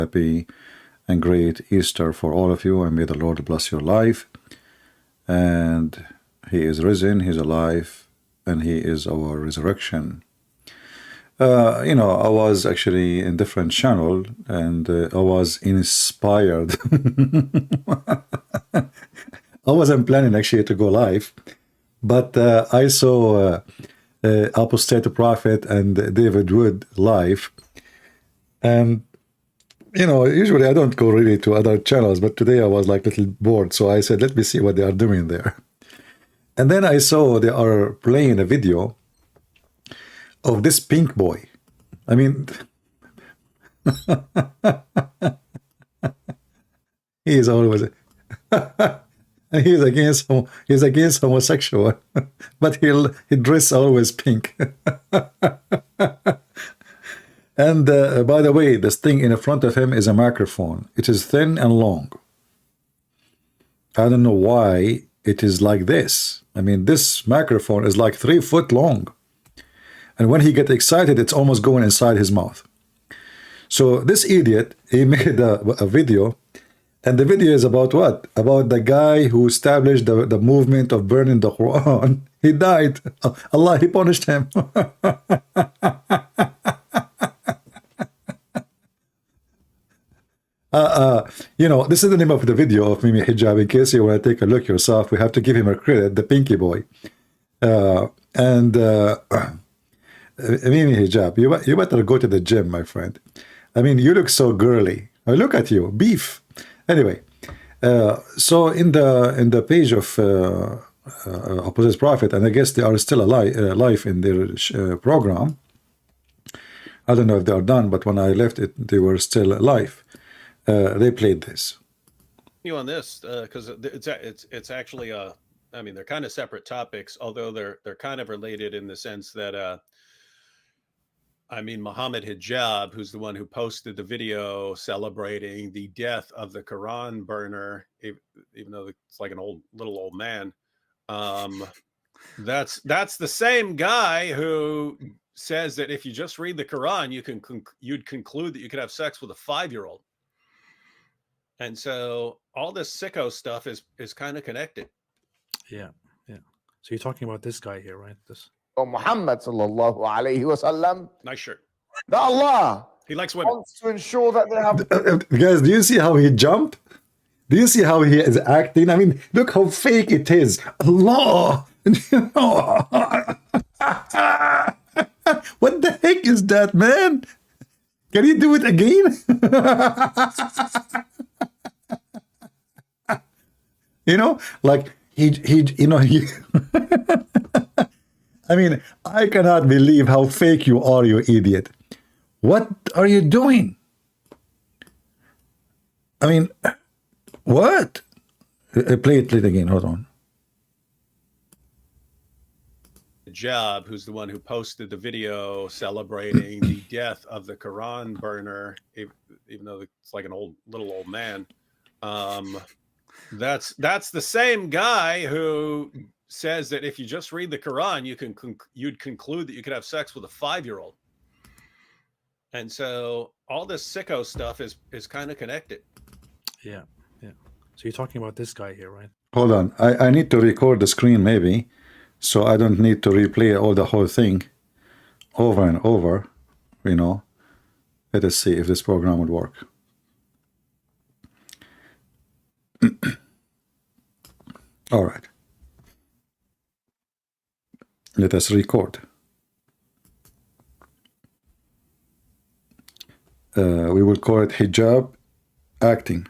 Happy and great Easter for all of you, and may the Lord bless your life. And He is risen, He's alive, and He is our resurrection. I was actually in different channel, and I was inspired. I wasn't planning actually to go live, but I saw Apostate Prophet and David Wood live, and usually I don't go really to other channels, but today I was like a little bored, so I said, let me see what they are doing there. And then I saw they are playing a video of this pink boy. I mean, he is always, he's against homosexual, but he dress always pink. And by the way, this thing in front of him is a microphone. It is thin and long. I don't know why it is like this. I mean, this microphone is like 3 foot long. And when he gets excited, it's almost going inside his mouth. So this idiot, he made a video. And the video is about what? About the guy who established the movement of burning the Quran. He died. Allah, He punished him. This is the name of the video of Mimi Hijab. In case you want to take a look yourself, we have to give him a credit, the pinky boy. Mimi Hijab, you better go to the gym, my friend. I mean, you look so girly. Look at you, beef. Anyway, so in the page of Opposite Prophet, and I guess they are still alive in their program. I don't know if they are done, but when I left it, they were still alive. They played this. You on this because it's actually I mean, they're kind of separate topics, although they're kind of related in the sense that I mean, Muhammad Hijab, who's the one who posted the video celebrating the death of the Quran burner, even though it's like an little old man. That's the same guy who says that if you just read the Quran, you'd conclude that you could have sex with a 5-year-old. And so all this sicko stuff is kind of connected. Yeah. So you're talking about this guy here, right? This. Oh, Muhammad sallallahu alayhi wasallam. Nice shirt. That Allah, he likes women, wants to ensure that they have. Guys, do you see how he jumped? Do you see how he is acting? I mean, look how fake it is. Allah. What the heck is that, man? Can you do it again? Like he I mean, I cannot believe how fake you are, you idiot. What are you doing? I mean, what? Play it again, hold on. Hijab, who's the one who posted the video celebrating the death of the Quran burner, even though it's like an little old man. That's the same guy who says that if you just read the Quran, you'd conclude that you could have sex with a 5-year-old. And so all this sicko stuff is kind of connected. Yeah. So you're talking about this guy here, right? Hold on. I need to record the screen maybe, so I don't need to replay the whole thing over and over, Let us see if this program would work. All right. Let us record. We will call it hijab acting.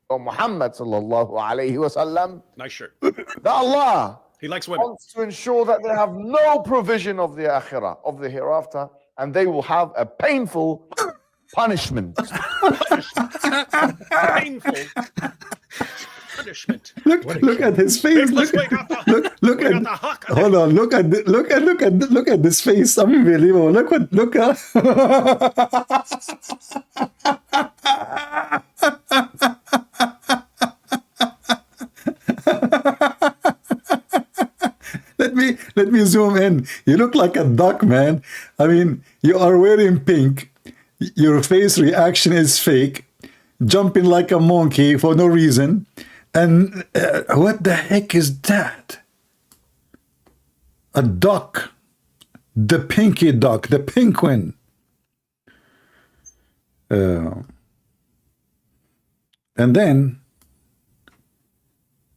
Oh, Muhammad sallallahu alayhi wasallam. Nice shirt. That Allah, he likes women, wants to ensure that they have no provision of the akhirah, of the hereafter, and they will have a painful punishment. Painful punishment. Look at his face. Look at hold on. Look at this face. Unbelievable. Look at. let me zoom in. You look like a duck, man. I mean, you are wearing pink. Your face reaction is fake. Jumping like a monkey for no reason. And what the heck is that? A duck. The pinky duck, the penguin. And then,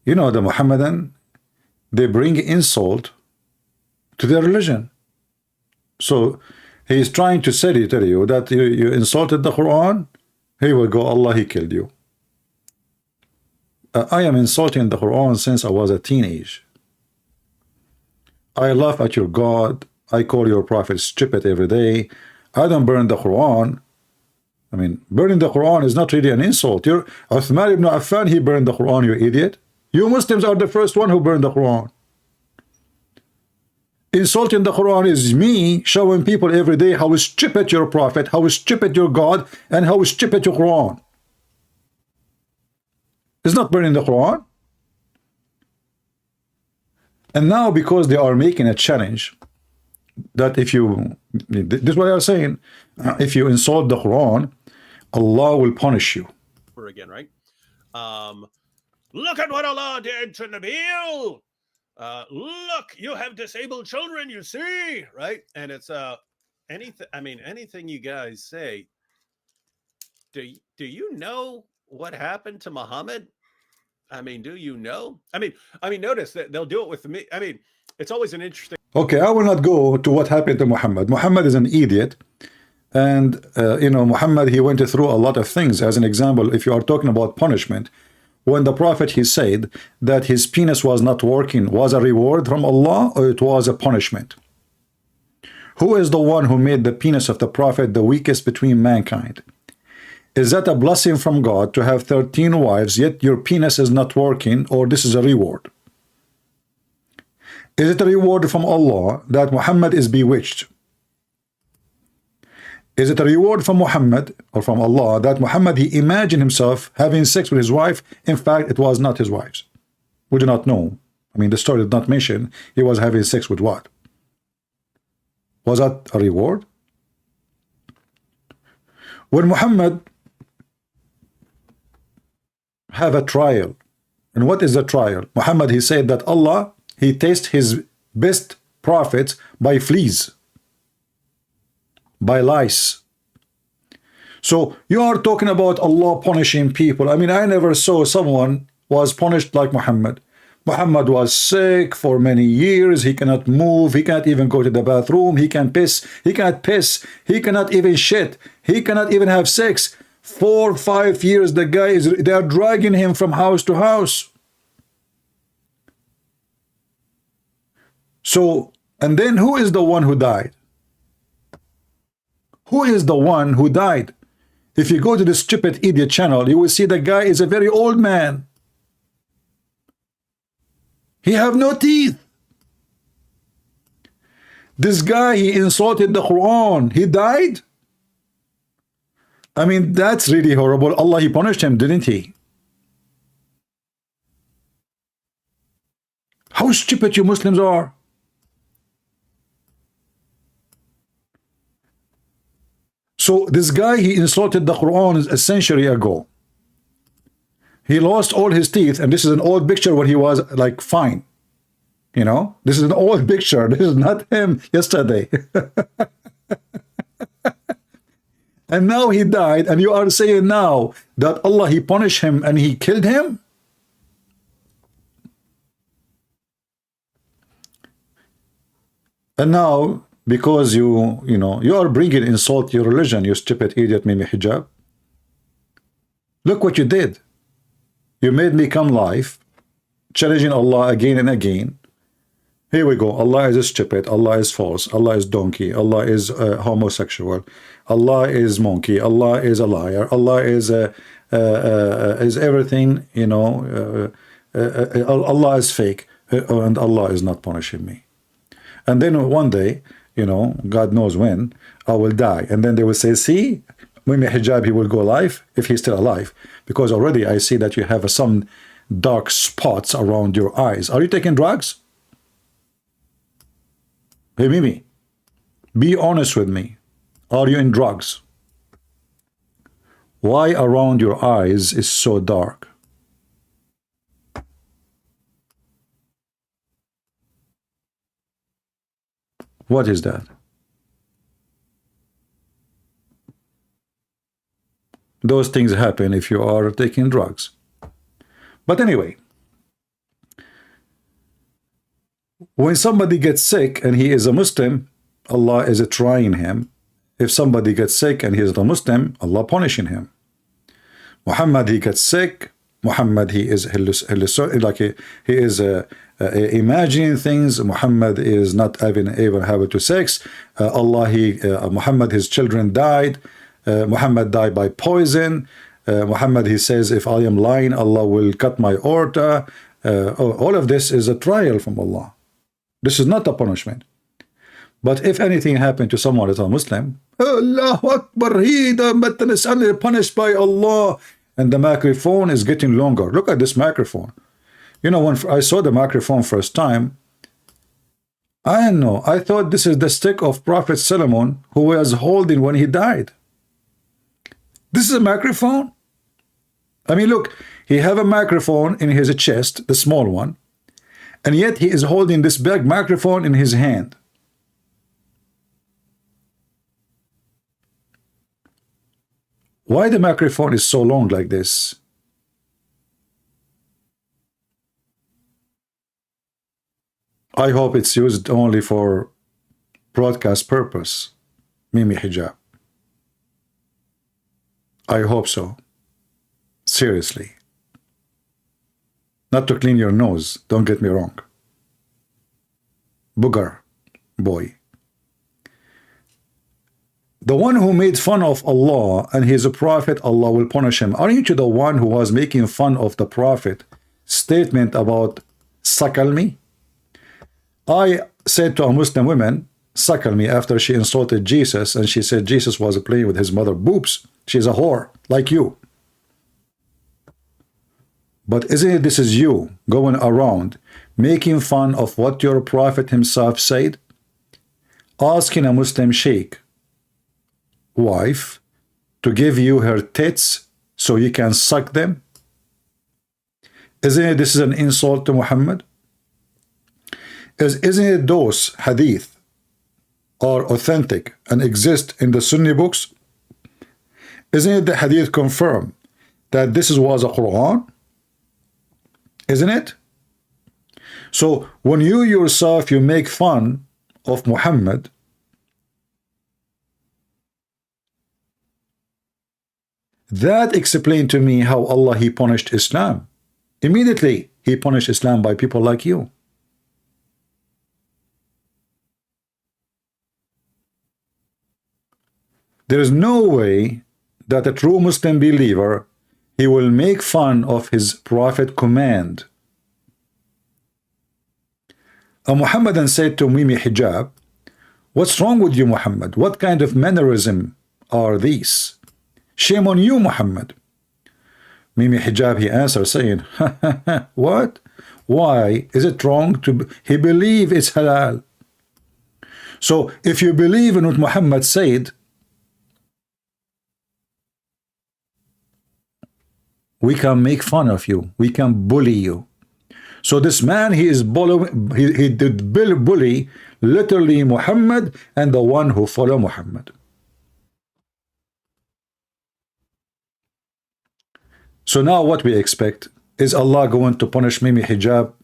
you know, the Muhammadan, they bring insult to their religion. So he is trying to tell you that you insulted the Quran. Here we go, Allah, he killed you. I am insulting the Quran since I was a teenage. I laugh at your God. I call your prophet stupid every day. I don't burn the Quran. I mean, burning the Quran is not really an insult. You're Uthman ibn Affan, he burned the Quran, you idiot. You Muslims are the first one who burned the Quran. Insulting the Quran is me showing people every day how stupid your prophet, how stupid your God, and how stupid your Quran. It's not burning the Quran. And now because they are making a challenge that if you, this is what they are saying, if you insult the Quran, Allah will punish you. Again, right? Look at what Allah did to Nabil. Look, you have disabled children, you see, right? And it's anything. I mean, anything you guys say. Do you know what happened to Muhammad? I mean, do you know? I mean, notice that they'll do it with me. I mean, it's always an interesting. Okay, I will not go to what happened to Muhammad. Muhammad is an idiot. And, you know, Muhammad, he went through a lot of things. As an example, if you are talking about punishment, when the prophet, he said that his penis was not working, was a reward from Allah or it was a punishment? Who is the one who made the penis of the prophet the weakest between mankind? Is that a blessing from God to have 13 wives, yet your penis is not working, or this is a reward? Is it a reward from Allah that Muhammad is bewitched? Is it a reward from Muhammad or from Allah that Muhammad, he imagined himself having sex with his wife? In fact, it was not his wife's. We do not know. I mean, the story did not mention he was having sex with what? Was that a reward? When Muhammad have a trial, and what is the trial? Muhammad, he said that Allah, he tastes his best prophets by fleas, by lice. So you are talking about Allah punishing people. I mean, I never saw someone was punished like Muhammad. Muhammad was sick for many years. He cannot move. He cannot even go to the bathroom. He can piss. He cannot piss. He cannot even shit. He cannot even have sex. 4 or 5 years, the guy is, they are dragging him from house to house. So, and then who is the one who died? Who is the one who died? If you go to the stupid idiot channel, you will see the guy is a very old man. He have no teeth. This guy, he insulted the Quran. He died. I mean, that's really horrible. Allah, he punished him, didn't he? How stupid you Muslims are. So this guy, he insulted the Quran a century ago. He lost all his teeth, and this is an old picture when he was like fine. You know, this is an old picture. This is not him yesterday. And now he died, and you are saying now that Allah, he punished him and he killed him? And now, because you know, you are bringing insult to your religion, you stupid idiot, Mimi Hijab. Look what you did. You made me come live, challenging Allah again and again. Here we go. Allah is stupid. Allah is false. Allah is donkey. Allah is homosexual. Allah is monkey. Allah is a liar. Allah is everything, you know. Allah is fake. And Allah is not punishing me. And then one day, you know, God knows when, I will die. And then they will say, see, Mimi Hijab, he will go alive if he's still alive. Because already I see that you have some dark spots around your eyes. Are you taking drugs? Hey Mimi, be honest with me. Are you in drugs? Why around your eyes is so dark? What is that? Those things happen if you are taking drugs. But anyway, when somebody gets sick and he is a Muslim, Allah is trying him. If somebody gets sick and he is a Muslim, Allah punishing him. Muhammad, he gets sick. Muhammad, he is like he is imagining things. Muhammad is not even able to sex. Muhammad, his children died. Muhammad died by poison. Muhammad, he says, if I am lying, Allah will cut my aorta. All of this is a trial from Allah. This is not a punishment. But if anything happened to someone that's a Muslim, Allahu Akbar, he is only punished by Allah. And the microphone is getting longer. Look at this microphone. You know, when I saw the microphone first time, I thought this is the stick of Prophet Solomon who was holding when he died. This is a microphone? I mean, look, he have a microphone in his chest, the small one, and yet he is holding this big microphone in his hand. Why the microphone is so long like this? I hope it's used only for broadcast purpose. Mimi Hijab. I hope so. Seriously. Not to clean your nose, don't get me wrong. Booger boy. The one who made fun of Allah and his prophet, Allah will punish him. Aren't you the one who was making fun of the prophet statement about suckle me? I said to a Muslim woman, suckle me, after she insulted Jesus, and she said Jesus was playing with his mother boobs. She's a whore, like you. But isn't it this is you going around making fun of what your prophet himself said? Asking a Muslim sheikh wife to give you her tits so you can suck them? Isn't it this is an insult to Muhammad? Isn't it those hadith are authentic and exist in the Sunni books? Isn't it the hadith confirm that this was a Quran? Isn't it? So when you yourself, you make fun of Muhammad, that explained to me how Allah, he punished Islam. Immediately, he punished Islam by people like you. There is no way that a true Muslim believer, he will make fun of his prophet command. A Muhammadan said to Mimi Hijab, what's wrong with you, Muhammad? What kind of mannerism are these? Shame on you, Muhammad. Mimi Hijab, he answered saying, what? Why is it wrong to he believe it's halal? So if you believe in what Muhammad said, we can make fun of you, we can bully you. So this man, he is he did bully literally Muhammad and the one who follow Muhammad. So now what we expect? Is Allah going to punish Mimi Hijab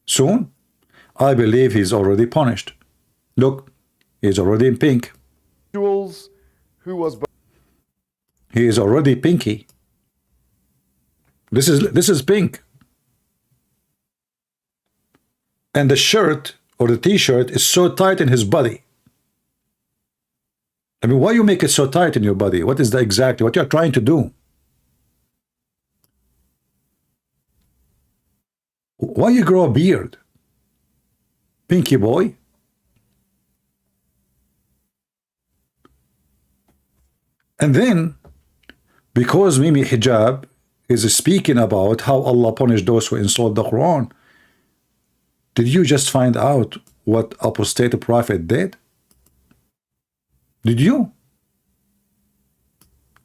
soon? I believe he's already punished. Look, he's already in pink. Jules, who was He is already pinky. This is pink. And the shirt or the t-shirt is so tight in his body. I mean, why you make it so tight in your body? What is the exactly what you're trying to do? Why you grow a beard? Pinky boy? And then, because Mimi Hijab is speaking about how Allah punished those who insult the Quran, did you just find out what apostate prophet did? Did you?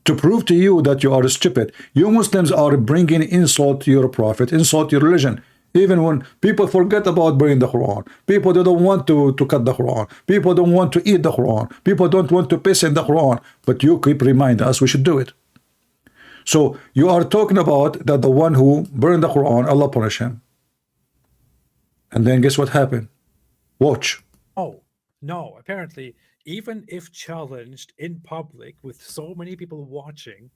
To prove to you that you are stupid, you Muslims are bringing insult to your prophet, insult to your religion. Even when people forget about burning the Quran, people don't want to cut the Quran, people don't want to eat the Quran, people don't want to piss in the Quran, but you keep reminding us we should do it. So you are talking about that the one who burned the Quran, Allah punish him. And then guess what happened? Watch. Oh, no. Apparently, even if challenged in public with so many people watching,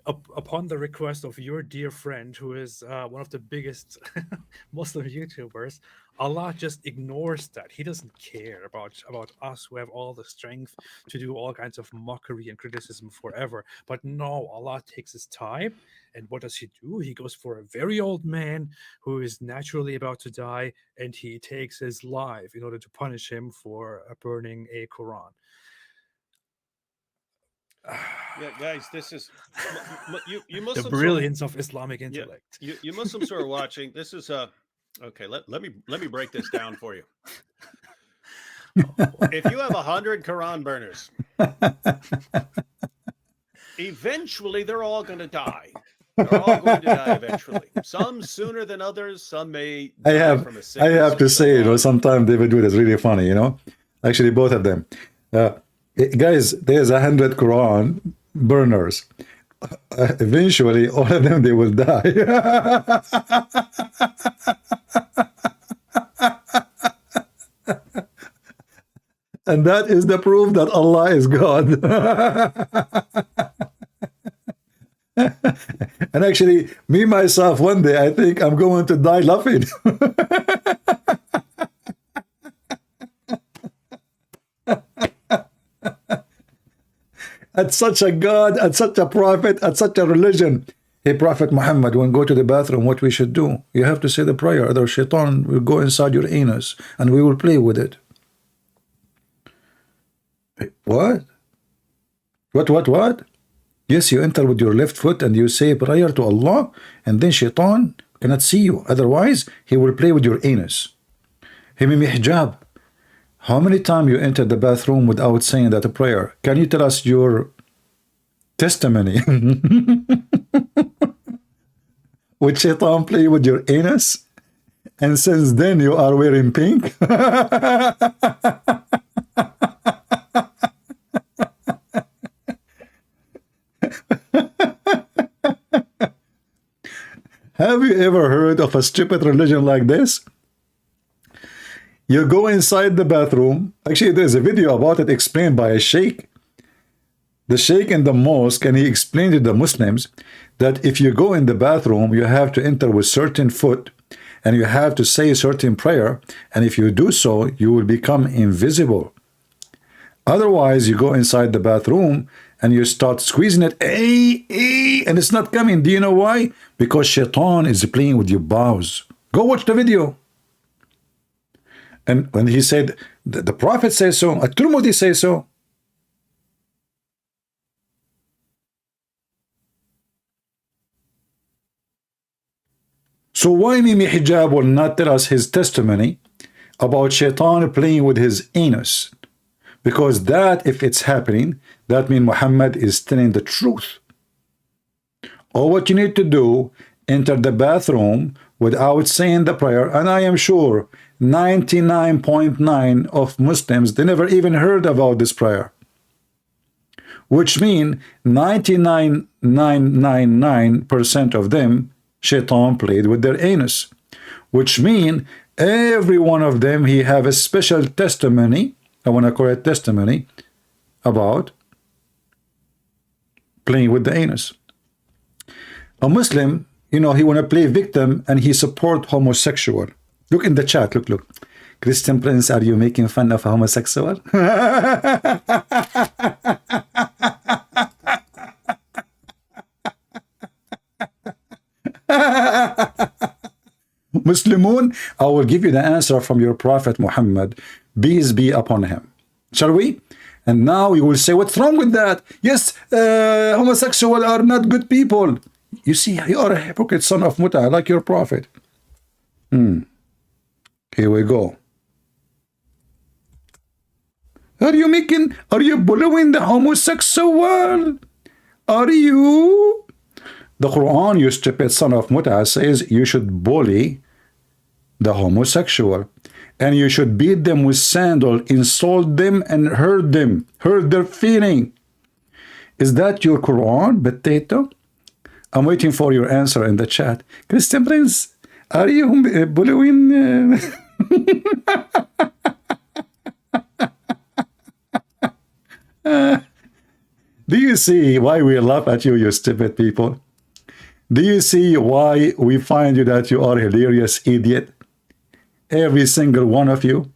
upon the request of your dear friend, who is one of the biggest Muslim YouTubers, Allah just ignores that. He doesn't care about us who have all the strength to do all kinds of mockery and criticism forever. But no, Allah takes his time. And what does he do? He goes for a very old man who is naturally about to die, and he takes his life in order to punish him for burning a Quran. Yeah, guys, this is you Muslims. The brilliance of Islamic intellect. You Muslims who are watching, this is okay. Let me break this down for you. If you have 100 Quran burners, eventually they're all going to die. They're all going to die eventually. Some sooner than others. Some may. I have to say, sometimes David Wood is really funny. Actually, both of them. Guys, there's 100 Quran burners. Eventually, all of them, they will die. And that is the proof that Allah is God. And actually, me, myself, one day, I think I'm going to die laughing. At such a God, at such a prophet, at such a religion. Hey, Prophet Muhammad, when you go to the bathroom, what we should do? You have to say the prayer, other shaitan will go inside your anus and we will play with it. What? What? Yes, you enter with your left foot and you say prayer to Allah, and then shaitan cannot see you. Otherwise, he will play with your anus. Hey, Mimi Hijab, how many times you entered the bathroom without saying that prayer? Can you tell us your testimony? Would shaitan play with your anus? And since then you are wearing pink? Have you ever heard of a stupid religion like this? You go inside the bathroom. Actually, there's a video about it explained by a sheikh. The sheikh in the mosque, and he explained to the Muslims that if you go in the bathroom, you have to enter with certain foot, and you have to say a certain prayer, and if you do so, you will become invisible. Otherwise, you go inside the bathroom, and you start squeezing it, and it's not coming. Do you know why? Because shaitan is playing with your bowels. Go watch the video. And when he said, the Prophet says so, At-Tirmidhi says so. So why Mimi Hijab will not tell us his testimony about shaitan playing with his anus? Because that, if it's happening, that means Muhammad is telling the truth. All what you need to do, enter the bathroom without saying the prayer, and I am sure 99.9% of Muslims, they never even heard about this prayer. Which means 99.999% of them, shaitan played with their anus. Which means every one of them, he have a special testimony, I want to call it testimony, about playing with the anus. A Muslim, he want to play victim and he support homosexual. Look in the chat, look. Christian Prince, are you making fun of a homosexual? Muslimun, I will give you the answer from your Prophet Muhammad, peace be upon him. Shall we? And now you will say, what's wrong with that? Yes, homosexuals are not good people. You see, you are a hypocrite son of Muta, like your Prophet. Here we go. Are you bullying the homosexual? Are you? The Quran, you stupid son of Mut'a, says you should bully the homosexual. And you should beat them with sandal, insult them, and hurt them, hurt their feeling. Is that your Quran, potato? I'm waiting for your answer in the chat. Christian Prince, are you bullying? Do you see why we laugh at you, you stupid people? Do you see why we find you that you are hilarious idiot? Every single one of you.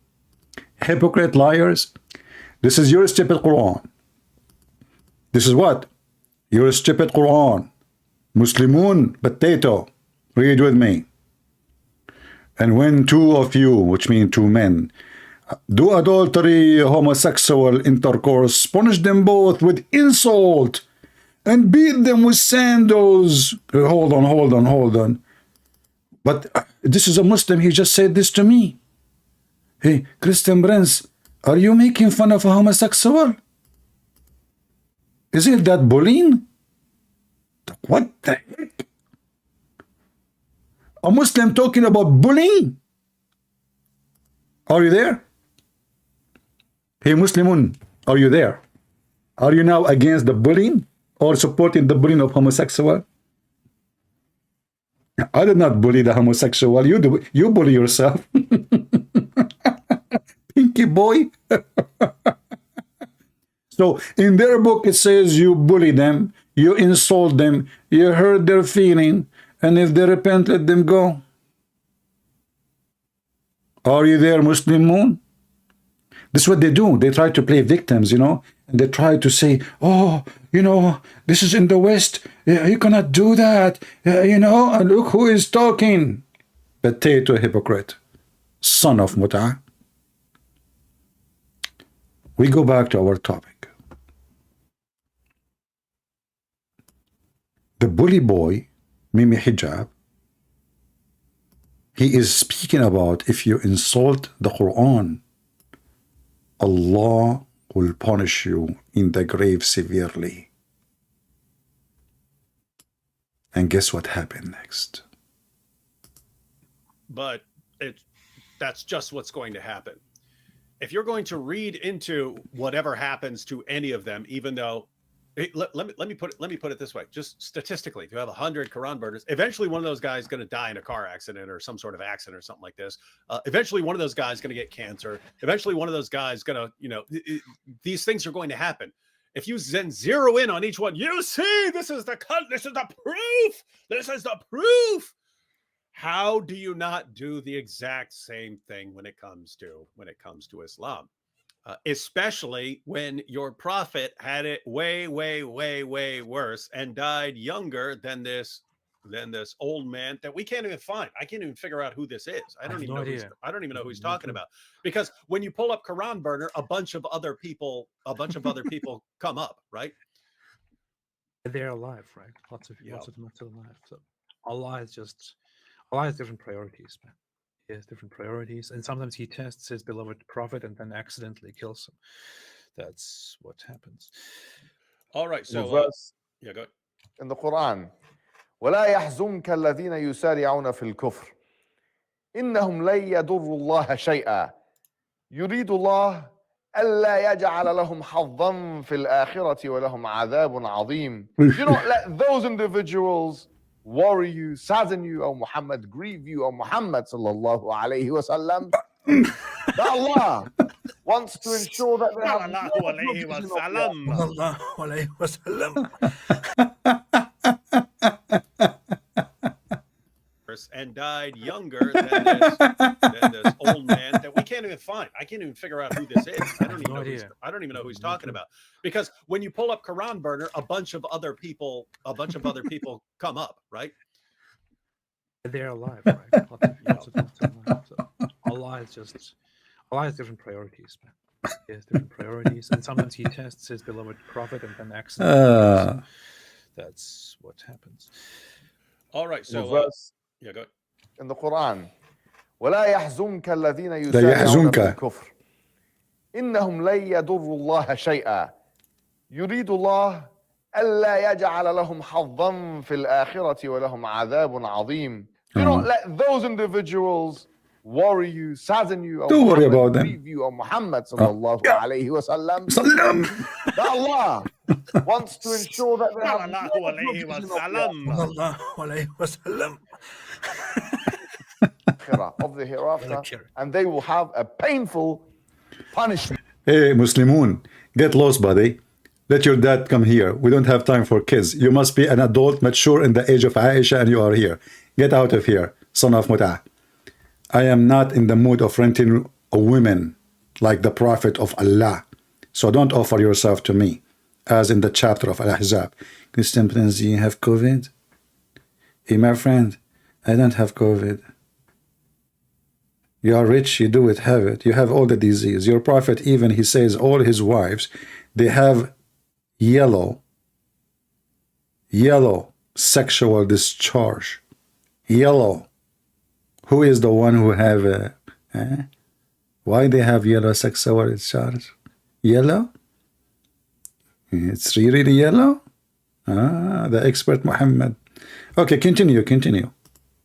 Hypocrite liars. This is your stupid Quran. This is what? Your stupid Quran. Muslimun, potato. Read with me. And when two of you, which means two men, do adultery, homosexual intercourse, punish them both with insult and beat them with sandals. Hold on. But this is a Muslim. He just said this to me. Hey, Christian Prince, are you making fun of a homosexual? Isn't that bullying? What the heck? A Muslim talking about bullying? Are you there? Hey, Muslimun, are you there? Are you now against the bullying or supporting the bullying of homosexual? I did not bully the homosexual. You bully yourself. Pinky boy. So in their book it says you bully them, you insult them, you hurt their feeling, and if they repent, let them go. Are you there, Muslim Moon? This is what they do. They try to play victims, and they try to say, oh, this is in the West. You cannot do that. And look who is talking. Potato hypocrite. Son of Mut'a. We go back to our topic. The bully boy, Mimi Hijab, he is speaking about if you insult the Quran, Allah will punish you in the grave severely. And guess what happened next? But that's just what's going to happen. If you're going to read into whatever happens to any of them, even though let me put it this way, just statistically, if you have 100 Quran burners, eventually one of those guys is going to die in a car accident or some sort of accident or something like this. Eventually one of those guys is going to get cancer. Eventually one of those guys is going to, these things are going to happen. If you then zero in on each one, you see, this is the proof. This is the proof. How do you not do the exact same thing when it comes to Islam? Especially when your prophet had it way, way, way, way worse and died younger than this old man that we can't even find. I can't even figure out who this is. I don't even know who he's talking about. Because when you pull up Quran burner, a bunch of other people come up, right? They're alive, right? Lots of them are still alive. So Allah has different priorities, man. He has different priorities, and sometimes he tests his beloved prophet and then accidentally kills him. That's what happens. All right, so go ahead. In the Quran, ولا يحزنك الذين يسارعون في الكفر إنهم لن يضروا الله شيئا يريد الله ألا يجعل لهم حظا في الآخرة ولهم عذاب عظيم. Do not let those individuals worry you, sadden you, O Muhammad, grieve you, O Muhammad sallallahu alayhi wa sallam. That Allah wants to ensure that they have no and died younger than this old man that we can't even find. I can't even figure out who this is. I don't even know who he's talking about. Because when you pull up Quran burner, a bunch of other people come up, right? They're alive, right? Lots of them alive. So Allah has different priorities, man. He has different priorities, and sometimes he tests his beloved prophet and then accidentally. That's what happens. All right, so go ahead. In the Quran, ولا يحزنك الذين يسارعون في الكفر إنهم لن يضروا الله شيئا يريد الله ألا يجعل لهم حظا في الآخرة ولهم عذاب عظيم. Do not let those individuals worry you, sadden you, Don't worry about them. grieve you, or Muhammad sallallahu alayhi wa sallam. Sallam. That Allah wants to ensure that they have no Sallallahu alayhi wa provision sallam. of the hereafter, and they will have a painful punishment. Hey, Muslimun, get lost, buddy. Let your dad come here. We don't have time for kids. You must be an adult, mature in the age of Aisha, and you are here. Get out of here, son of Mut'ah. I am not in the mood of renting a woman like the Prophet of Allah. So don't offer yourself to me, as in the chapter of Al-Ahzab. Christian Prince, do you have COVID? Hey, my friend, I don't have COVID. You are rich, you do it, have it. You have all the disease. Your Prophet, even, he says all his wives, they have yellow sexual discharge. Yellow. Who is the one who have why they have yellow sexual discharge? Yellow? It's really yellow? The expert Muhammad. Okay, continue.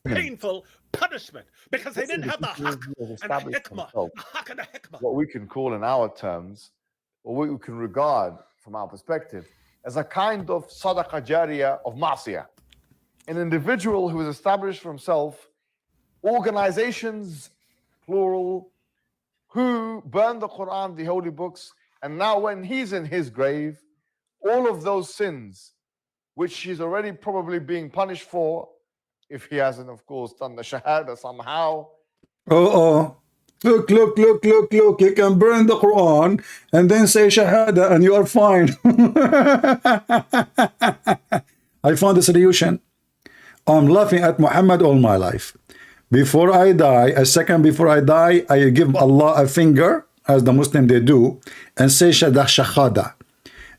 Painful punishment because they didn't have the haq and the hikmah. What we can call in our terms, or what we can regard from our perspective, as a kind of sadaqah jariyah of ma'siyah. An individual who has established for himself organizations, plural, who burn the Quran, the holy books, and now when he's in his grave, all of those sins, which he's already probably being punished for, if he hasn't, of course, done the shahada somehow. Look, you can burn the Quran and then say shahada and you are fine. I found a solution. I'm laughing at Muhammad all my life. Before I die, a second before I die, I give Allah a finger, as the Muslim they do, and say shahada.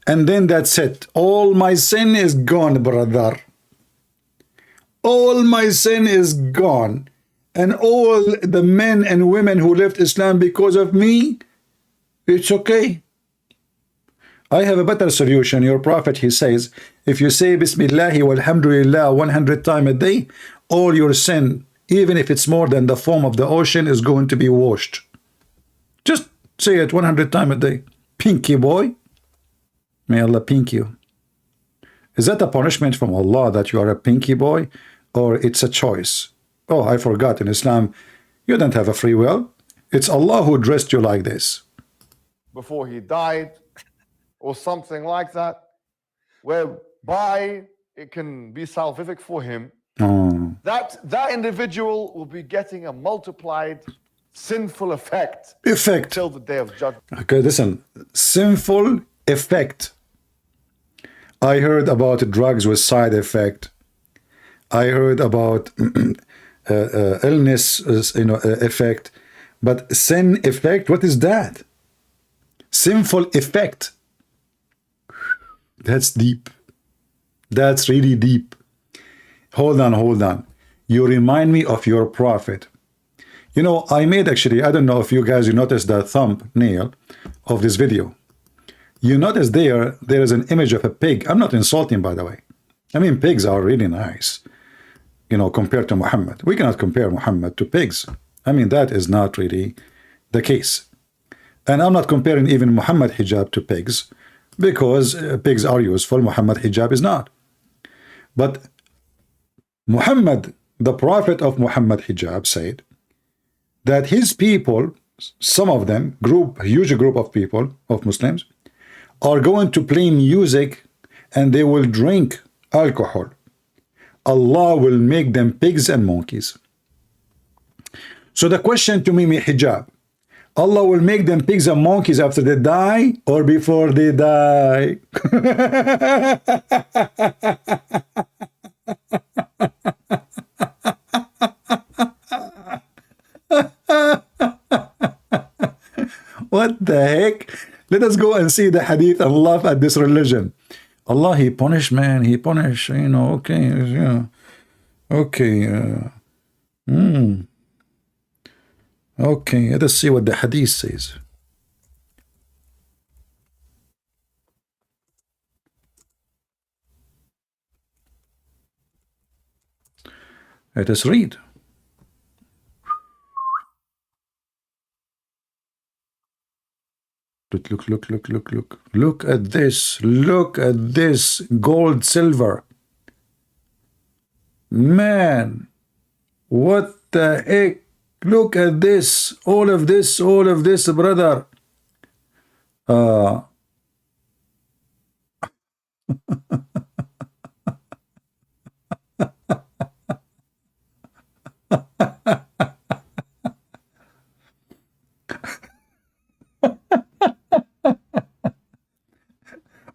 And then that's it. All my sin is gone, brother. All my sin is gone. And all the men and women who left Islam because of me, it's okay. I have a better solution. Your Prophet, he says, if you say Bismillahi walhamdulillah 100 times a day, all your sin, even if it's more than the foam of the ocean, is going to be washed. Just say it 100 times a day. Pinky boy. May Allah pink you. Is that a punishment from Allah that you are a pinky boy? Or it's a choice? Oh, I forgot. In Islam, you don't have a free will. It's Allah who dressed you like this. Before he died, or something like that, whereby it can be salvific for him, that individual will be getting a multiplied sinful effect till the day of judgment. Okay, listen. Sinful effect. I heard about drugs with side effect. I heard about illness, effect. But sin effect, what is that? Sinful effect. That's deep. That's really deep. Hold on. You remind me of your Prophet. You know, I made actually, I don't know if you guys, you noticed the thumbnail of this video. You notice there is an image of a pig. I'm not insulting, by the way. I mean, pigs are really nice, you know, compared to Muhammad. We cannot compare Muhammad to pigs. I mean, that is not really the case. And I'm not comparing even Muhammad hijab to pigs, because pigs are useful, Muhammad hijab is not. But Muhammad, the Prophet of Muhammad hijab, said that his people, some of them, a huge group of people, of Muslims, are going to play music and they will drink alcohol. Allah will make them pigs and monkeys. So the question to me, hijab, Allah will make them pigs and monkeys after they die or before they die? What the heck? Let us go and see the hadith and laugh at this religion. Allah, he punish, man. He punish, you know, okay. Yeah. Okay. Okay, let us see what the hadith says. Let us read. Look at this. Look at this gold, silver. Man, what the heck? Look at this. All of this, brother.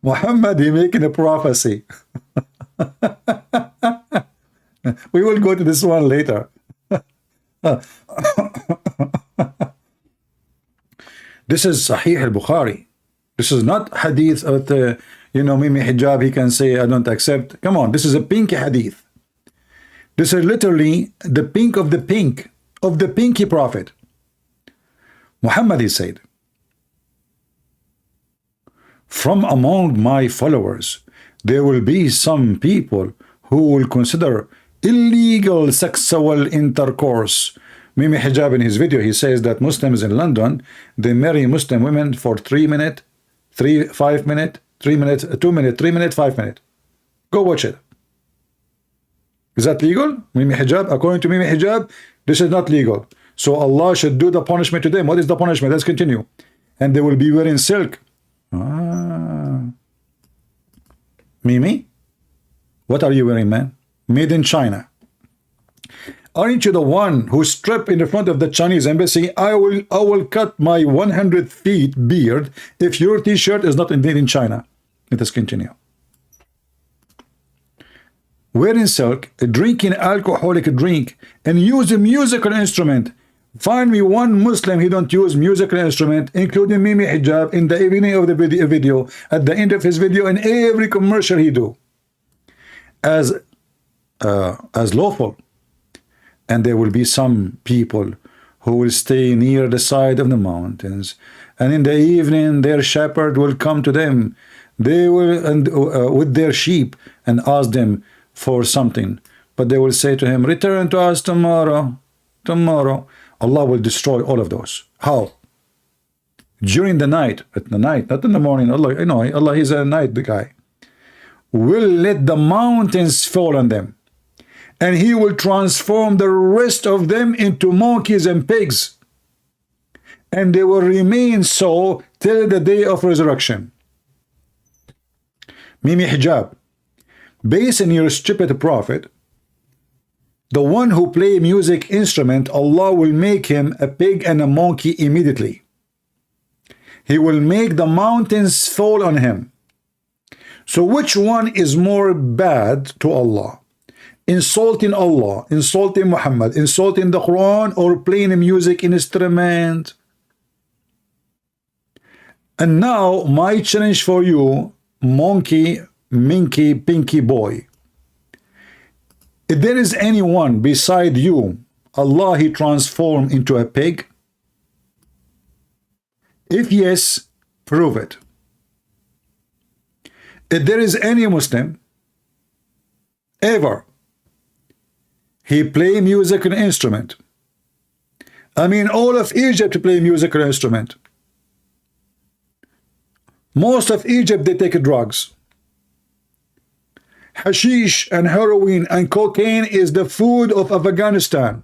Muhammad, he making a prophecy. We will go to this one later. This is Sahih al-Bukhari. This is not hadith of the, Mimi Hijab, he can say, I don't accept. Come on, this is a pink hadith. This is literally the pink of the pinky prophet. Muhammad, he said, from among my followers, there will be some people who will consider illegal sexual intercourse. Mimi Hijab, in his video, he says that Muslims in London, they marry Muslim women for 3 minutes, 5 minutes, 3 minutes, 2 minutes, 3 minutes, 5 minutes. Go watch it. Is that legal? Mimi Hijab, according to Mimi Hijab, this is not legal. So Allah should do the punishment to them. What is the punishment? Let's continue. And they will be wearing silk. Mimi, what are you wearing, man? Made in China. Aren't you the one who stripped in the front of the Chinese embassy? I will cut my 100 feet beard if your t-shirt is not made in China. Let us continue. Wearing silk, drinking alcoholic drink, and use a musical instrument. Find me one Muslim who don't use musical instrument, including Mimi Hijab, in the beginning of the video, at the end of his video, and every commercial he do, as lawful. And there will be some people who will stay near the side of the mountains, and in the evening their shepherd will come to them. They will with their sheep and ask them for something, but they will say to him, return to us tomorrow. Allah will destroy all of those. How? During the night, at the night, not in the morning. Allah is a night guy. Will let the mountains fall on them, and he will transform the rest of them into monkeys and pigs, and they will remain so till the day of resurrection. Mimi Hijab, based on your stupid prophet, the one who play music instrument, Allah will make him a pig and a monkey immediately. He will make the mountains fall on him. So which one is more bad to Allah? Insulting Allah, insulting Muhammad, insulting the Quran, or playing a music instrument? And now my challenge for you, monkey, minky, pinky boy. If there is anyone beside you, Allah he transformed into a pig? If yes, prove it. If there is any Muslim, ever, he play musical instrument. I mean, all of Egypt play musical instrument. Most of Egypt, they take drugs. Hashish and heroin and cocaine is the food of Afghanistan.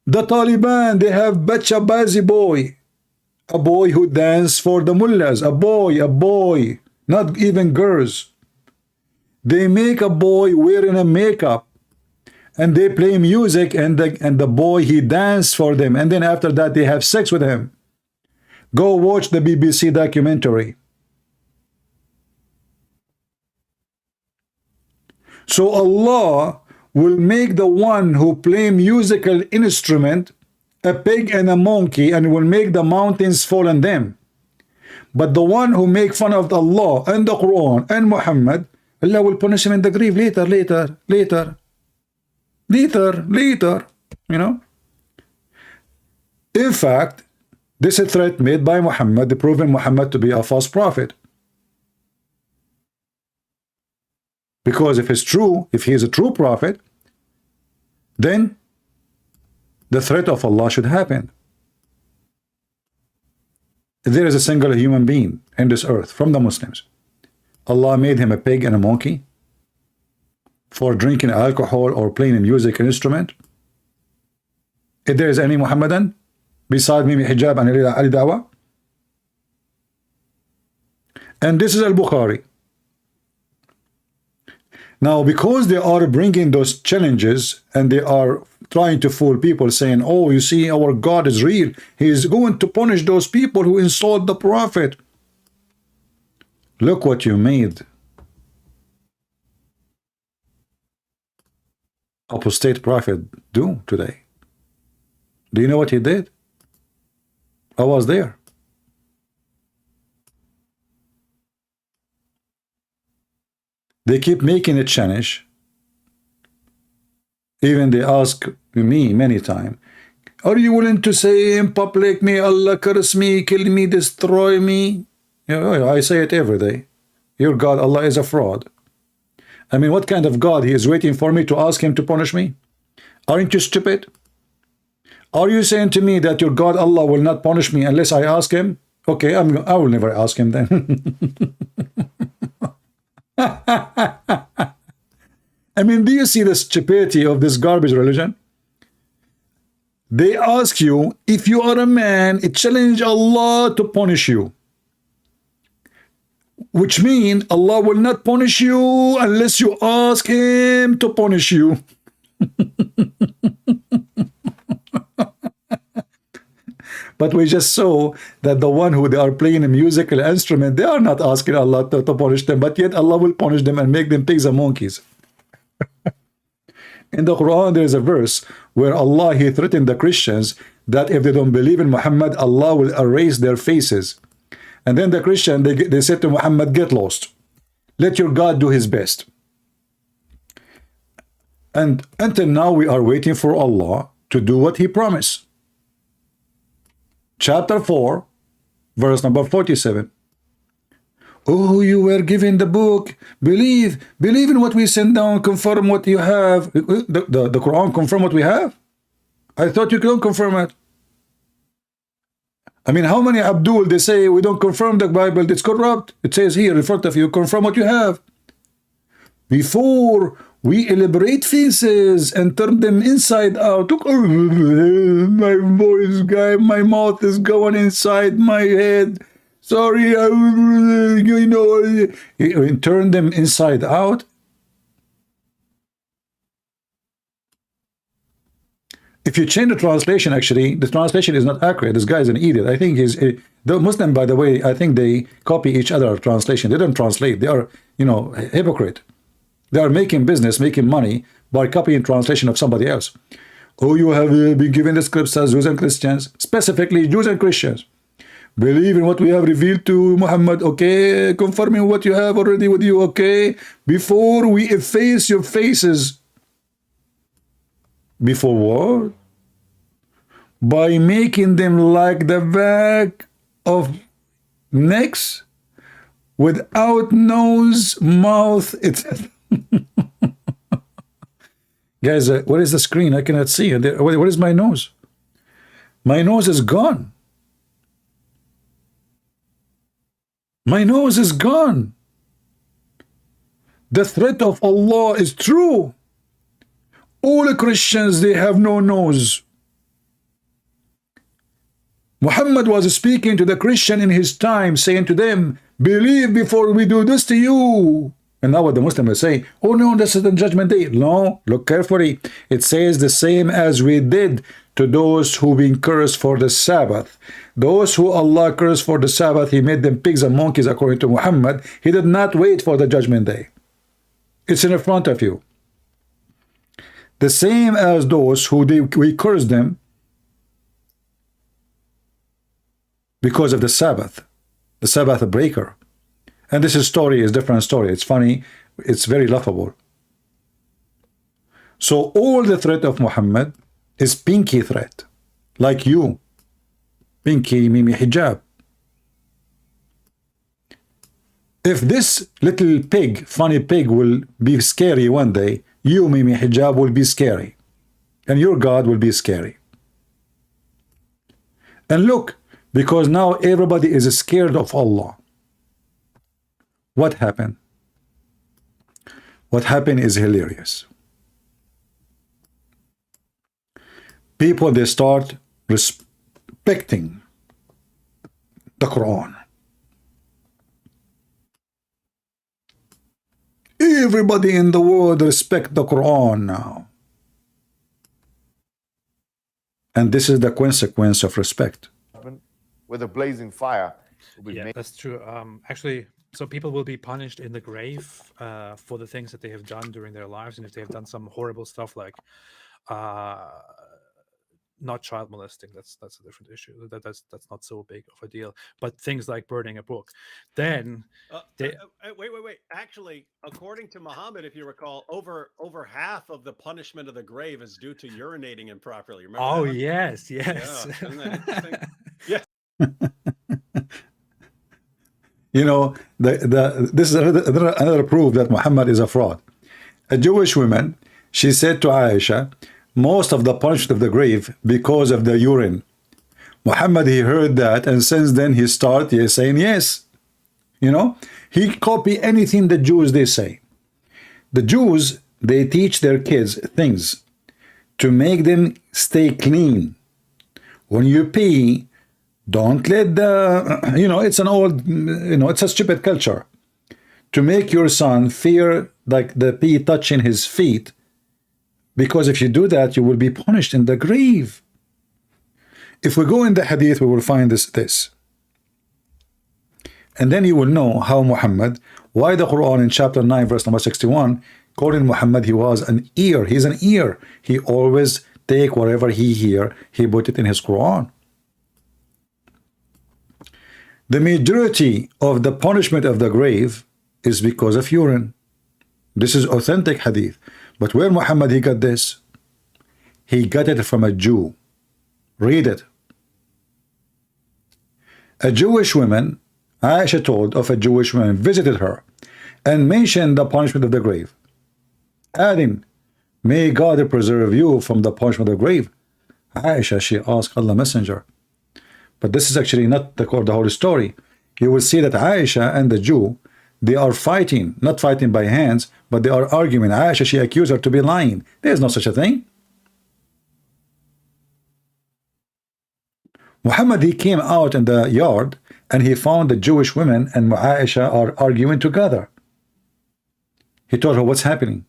The Taliban, they have Bachabazi boy, a boy who dance for the mullahs, a boy, not even girls. They make a boy wearing a makeup, and they play music, and the boy he dance for them, and then after that they have sex with him. Go watch the BBC documentary. So Allah will make the one who play musical instrument a pig and a monkey, and will make the mountains fall on them. But the one who make fun of Allah and the Quran and Muhammad, Allah will punish him in the grave later. In fact, this is a threat made by Muhammad, proving Muhammad to be a false prophet. Because if it's true, if he is a true prophet, then the threat of Allah should happen. There is a single human being in this earth from the Muslims. Allah made him a pig and a monkey for drinking alcohol or playing a music instrument. If there is any Muhammadan beside Mimi Hijab and Ali Dawah, and this is Al-Bukhari. Now, because they are bringing those challenges and they are trying to fool people, saying, oh, you see, our God is real. He is going to punish those people who insult the Prophet. Look what you made. Apostate Prophet do today. Do you know what he did? I was there. They keep making a challenge. Even they ask me many times, are you willing to say in public, may Allah curse me, kill me, destroy me? You know, I say it every day. Your God, Allah, is a fraud. I mean, what kind of God? He is waiting for me to ask him to punish me? Aren't you stupid? Are you saying to me that your God, Allah, will not punish me unless I ask him? Okay, I will never ask him then. I mean, do you see the stupidity of this garbage religion? They ask you, if you are a man, it challenge Allah to punish you. Which means Allah will not punish you unless you ask him to punish you. But we just saw that the one who they are playing a musical instrument, they are not asking Allah to punish them, but yet Allah will punish them and make them pigs and monkeys. In the Quran, there is a verse where Allah, he threatened the Christians that if they don't believe in Muhammad, Allah will erase their faces. And then the Christian, they said to Muhammad, get lost. Let your God do his best. And until now, we are waiting for Allah to do what he promised. Chapter 4, verse number 47. Oh, you were given the book. Believe in what we send down. Confirm what you have. The Quran confirm what we have? I thought you couldn't confirm it. I mean, how many Abdul they say we don't confirm the Bible? It's corrupt. It says here in front of you, confirm what you have. Before we elaborate faces and turn them inside out. My voice, guy, my mouth is going inside my head. Sorry, you know, and turn them inside out. If you change the translation, actually, the translation is not accurate. This guy is an idiot. I think he's the Muslim, by the way. I think they copy each other translation. They don't translate. They are, you know, hypocrite. They are making business, making money by copying translation of somebody else. Oh, you have been given the scripts as Jews and Christians, specifically Jews and Christians. Believe in what we have revealed to Muhammad, okay? Confirming what you have already with you, okay? Before we efface your faces. Before what? By making them like the back of necks without nose, mouth, etc. Guys, what is the screen? I cannot see. What is my nose? My nose is gone. My nose is gone. The threat of Allah is true. All the Christians, they have no nose. Muhammad was speaking to the Christian in his time, saying to them, believe before we do this to you. And now what the Muslim will say, oh no, this is the judgment day. No, look carefully. It says the same as we did to those who been cursed for the Sabbath. Those who Allah cursed for the Sabbath, he made them pigs and monkeys according to Muhammad. He did not wait for the judgment day. It's in front of you. The same as those who we cursed them because of the Sabbath breaker. And this story is different story. It's funny. It's very laughable. So all the threat of Muhammad is pinky threat. Like you. Pinky, Mimi Hijab. If this little pig, funny pig, will be scary one day, you, Mimi Hijab, will be scary. And your God will be scary. And look, because now everybody is scared of Allah. What happened? What happened is hilarious. People, they start respecting the Quran. Everybody in the world respect the Quran now. And this is the consequence of respect. with a blazing fire will be Yeah, made. that's true. Actually, so people will be punished in the grave for the things that they have done during their lives, and if they have done some horrible stuff like not child molesting, that's a different issue. That's not so big of a deal. But things like burning a book, then wait. Actually, according to Muhammad, if you recall, over half of the punishment of the grave is due to urinating improperly. Remember oh that one? yes, Yeah, yes. isn't that interesting? Yeah. You know, this is another proof that Muhammad is a fraud. A Jewish woman, she said to Aisha, most of the punishment of the grave because of the urine. Muhammad, he heard that, and since then he started saying yes. You know, he copy anything the Jews they say. The Jews, they teach their kids things to make them stay clean. When you pee, don't let the, you know, it's an old, you know, it's a stupid culture. To make your son fear like the pee touching his feet, because if you do that, you will be punished in the grave. If we go in the hadith, we will find this. And then you will know how Muhammad, why the Quran in chapter 9, verse number 61, calling Muhammad, he was an ear. He's an ear. He always take whatever he hear, he put it in his Quran. The majority of the punishment of the grave is because of urine. This is authentic hadith. But where Muhammad he got this? He got it from a Jew. Read it. A Jewish woman, Aisha told of a Jewish woman, visited her and mentioned the punishment of the grave, adding, may God preserve you from the punishment of the grave. Aisha, she asked Allah Messenger. But this is actually not the whole story. You will see that Aisha and the Jew, they are fighting, not fighting by hands, but they are arguing. Aisha, she accused her to be lying. There is no such a thing. Muhammad, he came out in the yard and he found the Jewish women and Aisha are arguing together. He told her what's happening.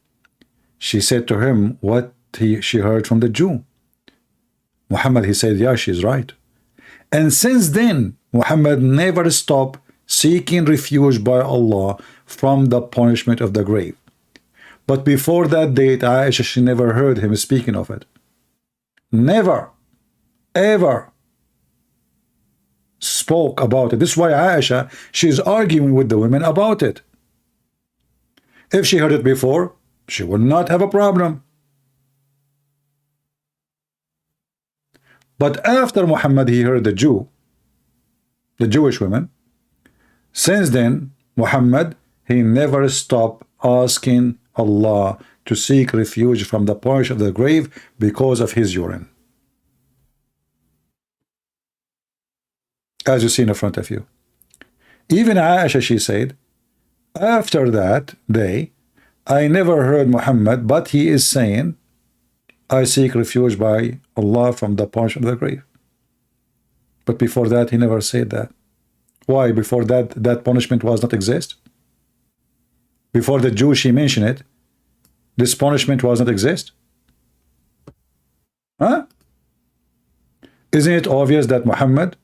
She said to him what she heard from the Jew. Muhammad, he said, yeah, she's right. And since then, Muhammad never stopped seeking refuge by Allah from the punishment of the grave. But before that date, Aisha, she never heard him speaking of it. Never, ever spoke about it. This is why Aisha, she's arguing with the women about it. If she heard it before, she would not have a problem. But after Muhammad, he heard the Jewish women, since then, Muhammad, he never stopped asking Allah to seek refuge from the punishment of the grave because of his urine. As you see in front of you. Even Aisha, she said, after that day, I never heard Muhammad, but he is saying, I seek refuge by Allah from the punishment of the grave. But before that, he never said that. Why? Before that, that punishment was not exist. Before the Jew, she mentioned it, this punishment was not exist. Huh? Isn't it obvious that Muhammad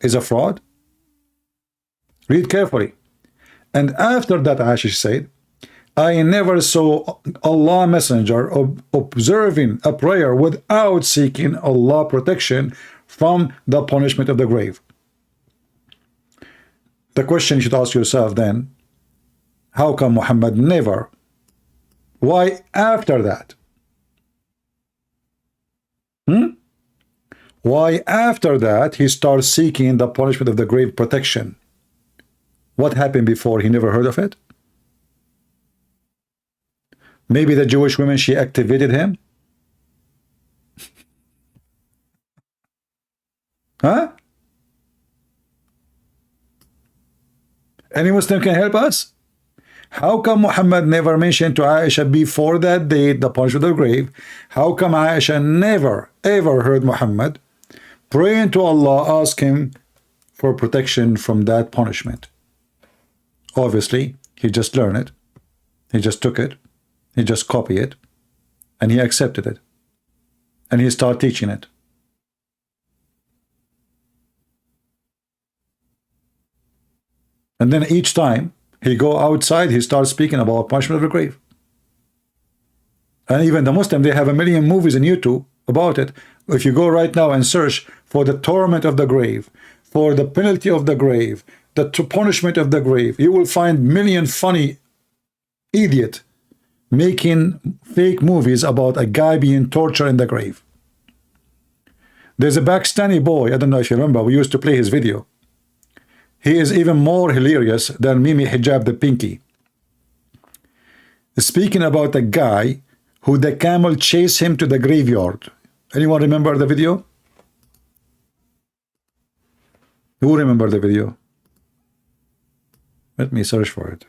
is a fraud? Read carefully. And after that, Aisha said, I never saw Allah Messenger observing a prayer without seeking Allah protection from the punishment of the grave. The question you should ask yourself then, how come Muhammad never? Why after that? Why after that he starts seeking the punishment of the grave protection? What happened before? He never heard of it? Maybe the Jewish women, she activated him? Huh? Any Muslim can help us? How come Muhammad never mentioned to Aisha before that date the punishment of the grave? How come Aisha never ever heard Muhammad praying to Allah, ask him for protection from that punishment? Obviously, he just learned it. He just took it. He just copied it. And he accepted it. And he started teaching it. And then each time he go outside, he starts speaking about punishment of the grave. And even the Muslim, they have a million movies on YouTube about it. If you go right now and search for the torment of the grave, for the penalty of the grave, the punishment of the grave, you will find million funny idiot making fake movies about a guy being tortured in the grave. There's a Pakistani boy, I don't know if you remember, we used to play his video. He is even more hilarious than Mimi Hijab the Pinky. Speaking about a guy who the camel chased him to the graveyard. Anyone remember the video? Who remember the video? Let me search for it.